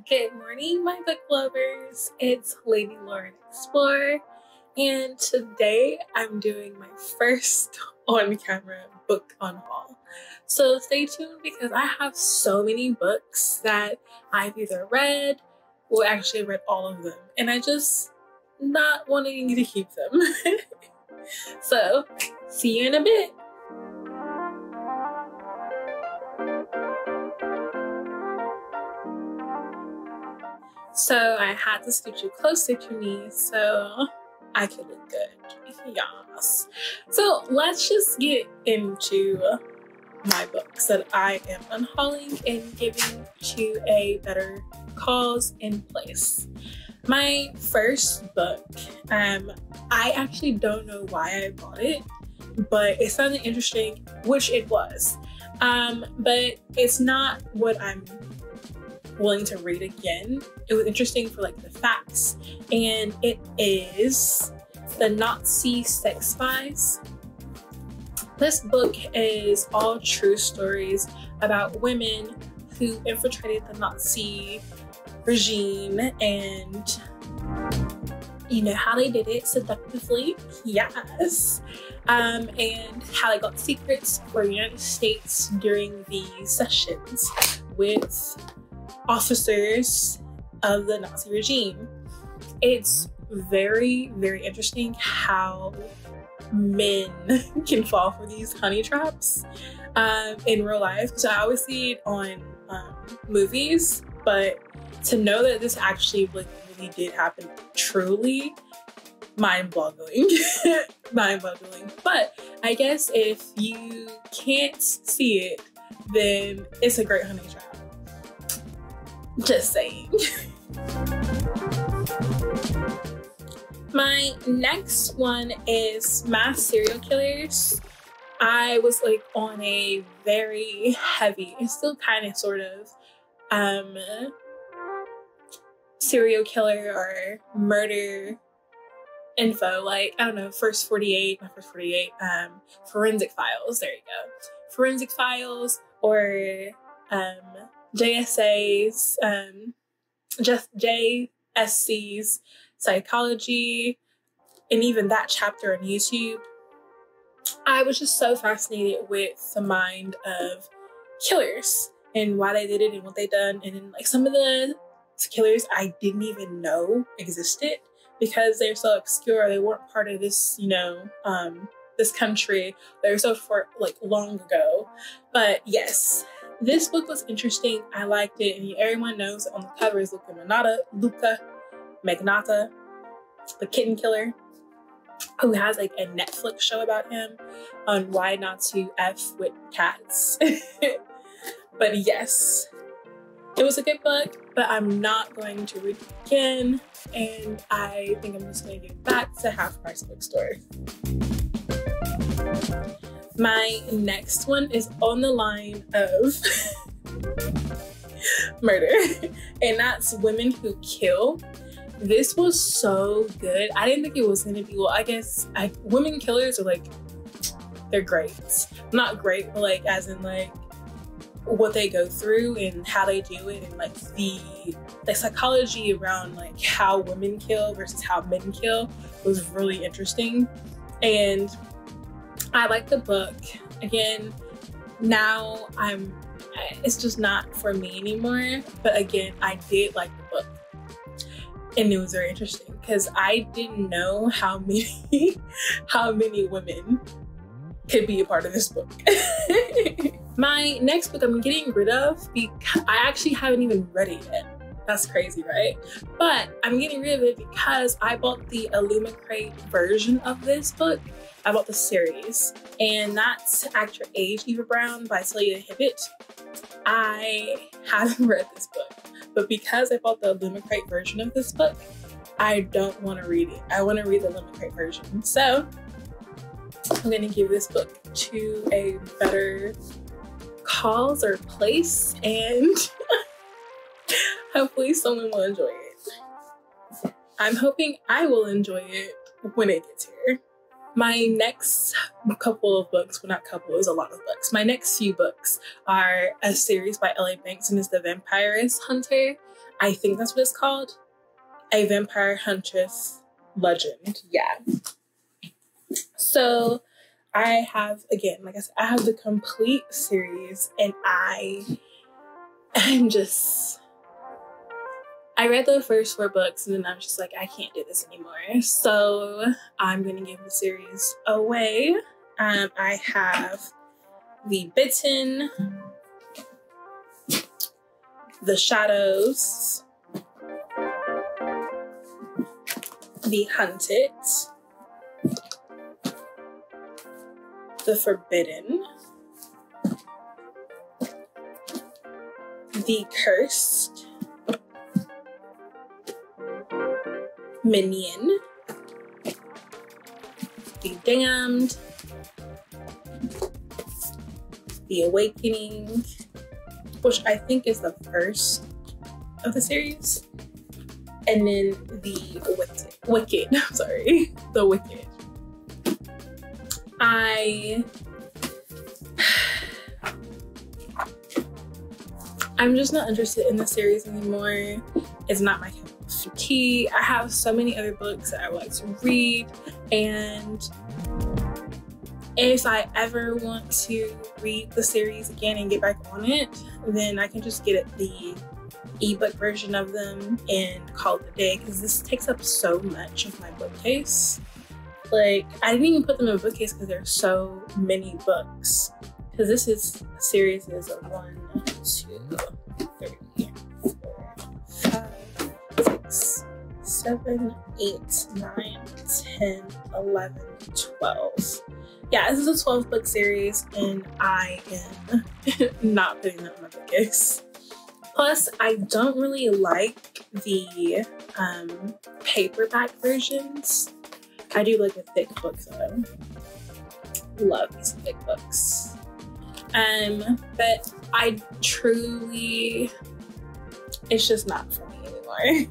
Good morning, my book lovers. It's Lady Lauren Explorer, and today I'm doing my first on-camera book unhaul. So stay tuned because I have so many books that I've either read or actually read all of them, and I just not wanting to keep them. So see you in a bit. So I had to scoot you closer to me so I could look good. Yes. So let's just get into my books that I am unhauling and giving to a better cause and place. My first book, I actually don't know why I bought it, but it sounded interesting, which it was. But it's not what I'm willing to read again. It was interesting for like the facts, and it is the Nazi Sex Spies. This book is all true stories about women who infiltrated the Nazi regime and you know how they did it seductively, yes, and how they got secrets for the United States during these sessions with officers of the Nazi regime. It's very, very interesting how men can fall for these honey traps in real life. So I always see it on movies, but to know that this actually like really did happen, truly mind-boggling. Mind-boggling. But I guess if you can't see it, then it's a great honey trap. Just saying. My next one is mass serial killers. I was like on a very heavy, it's still kind of sort of serial killer or murder info, like I don't know, Forensic Files, there you go. Forensic Files or JSA's, just JSC's psychology, and even that chapter on YouTube. I was just so fascinated with the mind of killers and why they did it and what they done, and then like some of the killers I didn't even know existed because they're so obscure. They weren't part of this, you know, this country. They were so far like long ago. But yes, this book was interesting. I liked it, and everyone knows on the cover is Luca Magnotta, the kitten killer, who has like a Netflix show about him on why not to F with cats. But yes, it was a good book, but I'm not going to read it again, and I think I'm just going to give it back to Half Price Bookstore. My next one is on the line of murder, and that's Women Who Kill. This was so good. I didn't think it was going to be, well, I guess women killers are like, they're great. Not great, but like as in like what they go through and how they do it, and like the psychology around like how women kill versus how men kill was really interesting. And I like the book. Again, now it's just not for me anymore. But again, I did like the book. And it was very interesting because I didn't know how many women could be a part of this book. My next book I'm getting rid of because I actually haven't even read it yet. That's crazy, right? But I'm getting rid of it because I bought the Illumicrate version of this book. I bought the series, and that's Act Your Age, Eva Brown by Celia Hibbett. I haven't read this book, but because I bought the Illumicrate version of this book, I don't want to read it. I want to read the Illumicrate version. So I'm going to give this book to a better cause or place, and hopefully someone will enjoy it. I'm hoping I will enjoy it when it gets here. My next couple of books, well, not couple, it was a lot of books. My next few books are a series by L.A. Banks, and it's The Vampirist Hunter. I think that's what it's called. A Vampire Huntress Legend. Yeah. So I have, again, like I said, I have the complete series, and I read the first 4 books, and then I was just like, I can't do this anymore. So I'm going to give the series away. I have The Bitten, The Shadows, The Hunted, The Forbidden, The Cursed, Minion, The Damned, The Awakening, which I think is the first of the series, and then The Wicked. Sorry, The Wicked. I'm just not interested in the series anymore. It's not my cup of tea. I have so many other books that I would like to read, and if I ever want to read the series again and get back on it, then I can just get the ebook version of them and call it a day, because this takes up so much of my bookcase. Like, I didn't even put them in a bookcase because there's so many books. Because this series is a 1, 2, 3, 4, 5, 6, 7, 8, 9, 10, 11, 12. Yeah, this is a 12 book series, and I am not putting that in my bookcase. Plus, I don't really like the paperback versions. I do like a thick book though. Love these thick books. But I truly, it's just not for me anymore.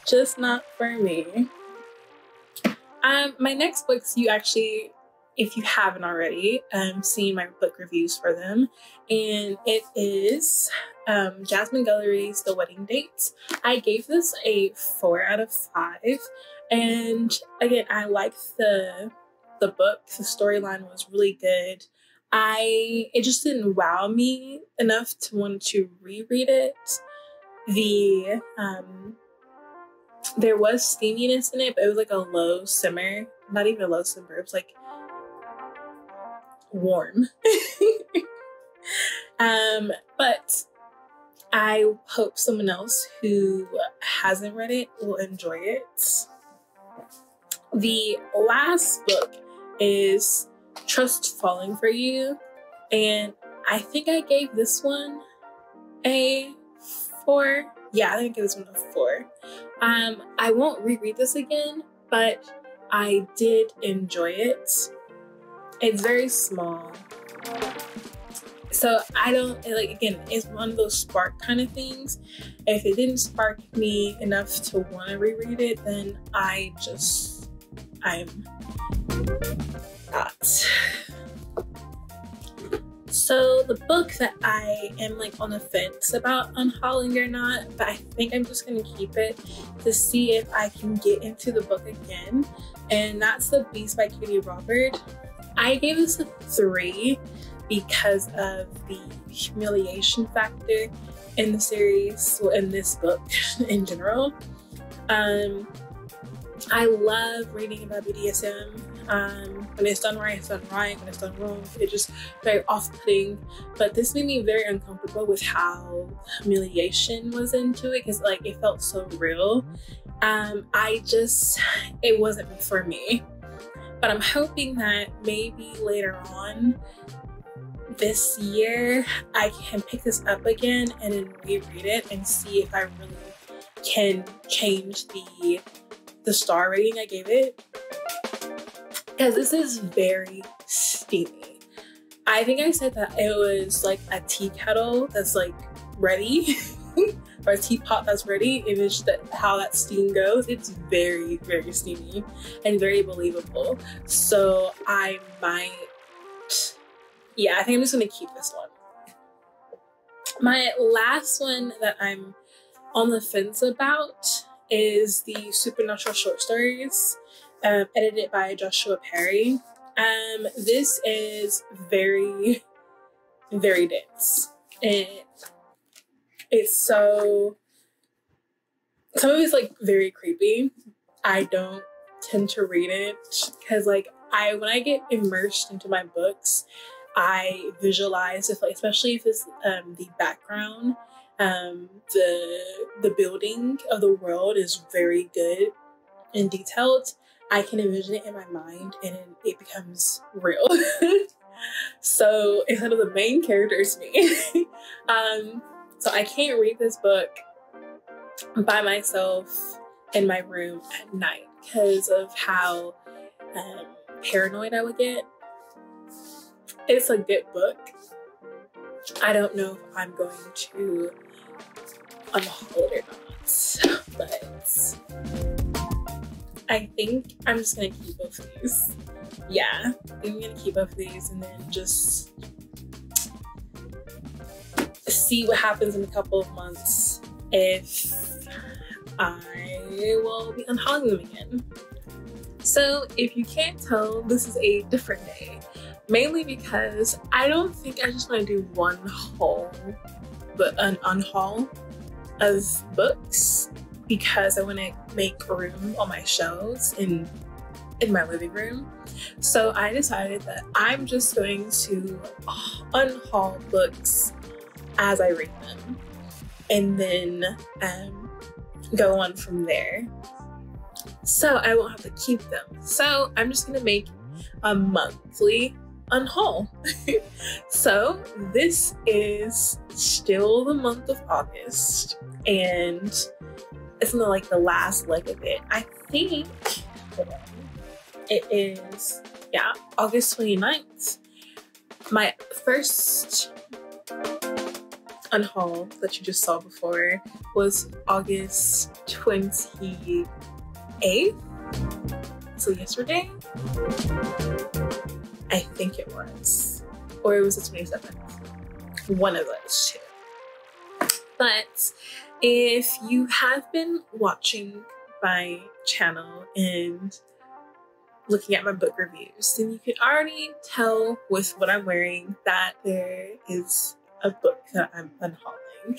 Just not for me. My next books, you actually, if you haven't already, seen my book reviews for them, and it is Jasmine Guillory's The Wedding Dates. I gave this a 4 out of 5, and again, I liked the book. The storyline was really good. It just didn't wow me enough to want to reread it. There was steaminess in it, but it was like a low simmer. Not even a low simmer, it was like warm. But I hope someone else who hasn't read it will enjoy it. The last book is Trust Falling for You, and I think I gave this one a 4. Yeah, I think I gave this one a 4. I won't reread this again, but I did enjoy it. It's very small, so I don't, like, again, it's one of those spark kind of things. If it didn't spark me enough to want to reread it, then I'm not. So the book that I am like on the fence about unhauling or not, but I think I'm just gonna keep it to see if I can get into the book again, and that's The Beast by Katie Robert. I gave this a 3 because of the humiliation factor in the series, well, in this book in general. I love reading about BDSM. When it's done right, it's done right. When it's done wrong, it's just very off-putting. But this made me very uncomfortable with how humiliation was into it, because like it felt so real. It wasn't for me. But I'm hoping that maybe later on this year I can pick this up again and then reread it and see if I really can change the star rating I gave it, because this is very steamy. I think I said that it was like a tea kettle that's like ready or a teapot that's ready, and it's just how that steam goes. It's very, very steamy and very believable. So I might, yeah, I think I'm just gonna keep this one. My last one that I'm on the fence about is the Supernatural short stories, edited by Joshua Perry. This is very, very dense. It's so, some of it's like very creepy. I don't tend to read it because like when I get immersed into my books, I visualize, if like, especially if it's the background, the building of the world is very good and detailed. I can envision it in my mind and it becomes real. So instead of the main character, it's me. So I can't read this book by myself in my room at night because of how paranoid I would get. It's a good book. I don't know if I'm going to unhaul it or not, but I think I'm just gonna keep both of these. Yeah, I'm gonna keep both of these and then just see what happens in a couple of months if I will be unhauling them again. So if you can't tell, this is a different day. Mainly because I don't think I just want to do one haul, but an unhaul of books, because I want to make room on my shelves in my living room. So I decided that I'm just going to unhaul books as I read them and then go on from there. So I won't have to keep them. So I'm just gonna make a monthly unhaul. So this is still the month of August and it's not like the last leg of it. I think it is, yeah, August 29th. My first unhaul that you just saw before was August 28th. So yesterday? I think it was. Or it was the 27th. One of those two. But if you have been watching my channel and looking at my book reviews, then you can already tell with what I'm wearing that there is a book that I'm unhauling.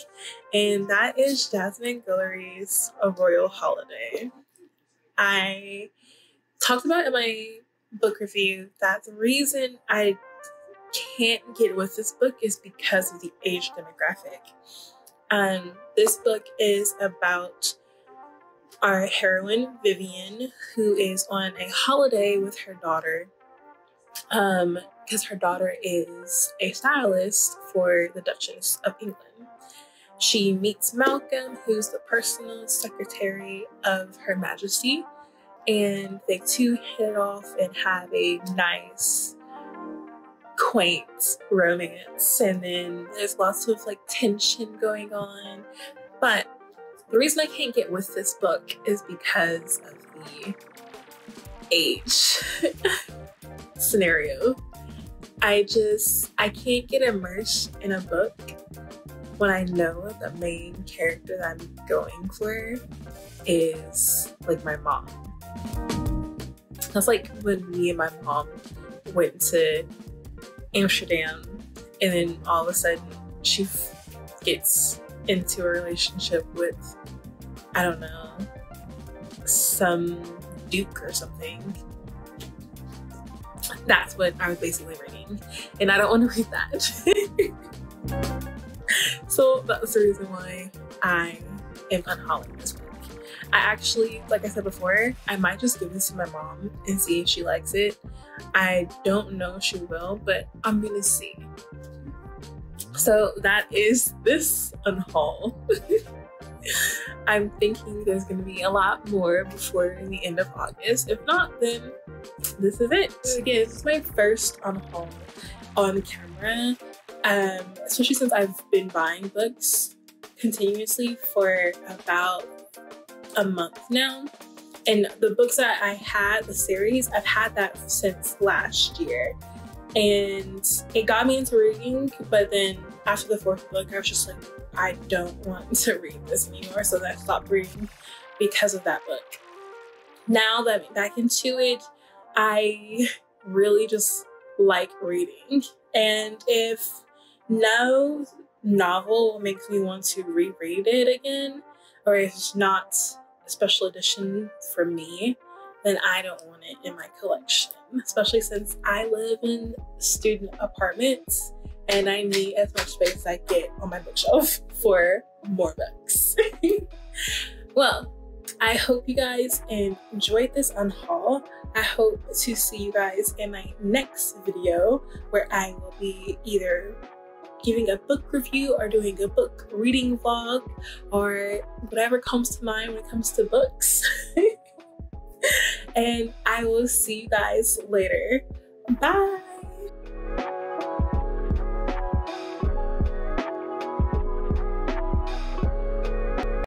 And that is Jasmine Guillory's A Royal Holiday. I talked about in my book review that the reason I can't get with this book is because of the age demographic. This book is about our heroine, Vivian, who is on a holiday with her daughter, because her daughter is a stylist for the Duchess of England. She meets Malcolm, who's the personal secretary of Her Majesty, and they two hit off and have a nice, quaint romance. And then there's lots of like tension going on. But the reason I can't get with this book is because of the age scenario. I can't get immersed in a book when I know the main character that I'm going for is like my mom. That's like when me and my mom went to Amsterdam and then all of a sudden she gets into a relationship with, I don't know, some duke or something. That's what I was basically reading, and I don't want to read that. So that's the reason why I am unhauling this book. I actually, like I said before, I might just give this to my mom and see if she likes it. I don't know if she will, but I'm gonna see. So that is this unhaul. I'm thinking there's gonna be a lot more before the end of August. If not, then this is it. Again, this is my first unhaul on camera, especially since I've been buying books continuously for about a month now. And the books that I had, the series, I've had that since last year. And it got me into reading, but then after the fourth book, I was just like, I don't want to read this anymore. So then I stopped reading because of that book. Now that I'm back into it, I really just like reading. And if no novel makes me want to reread it again, or if it's not a special edition for me, then I don't want it in my collection, especially since I live in student apartments and I need as much space as I get on my bookshelf for more books. Well, I hope you guys enjoyed this unhaul. I hope to see you guys in my next video where I will be either giving a book review or doing a book reading vlog or whatever comes to mind when it comes to books. And I will see you guys later. Bye.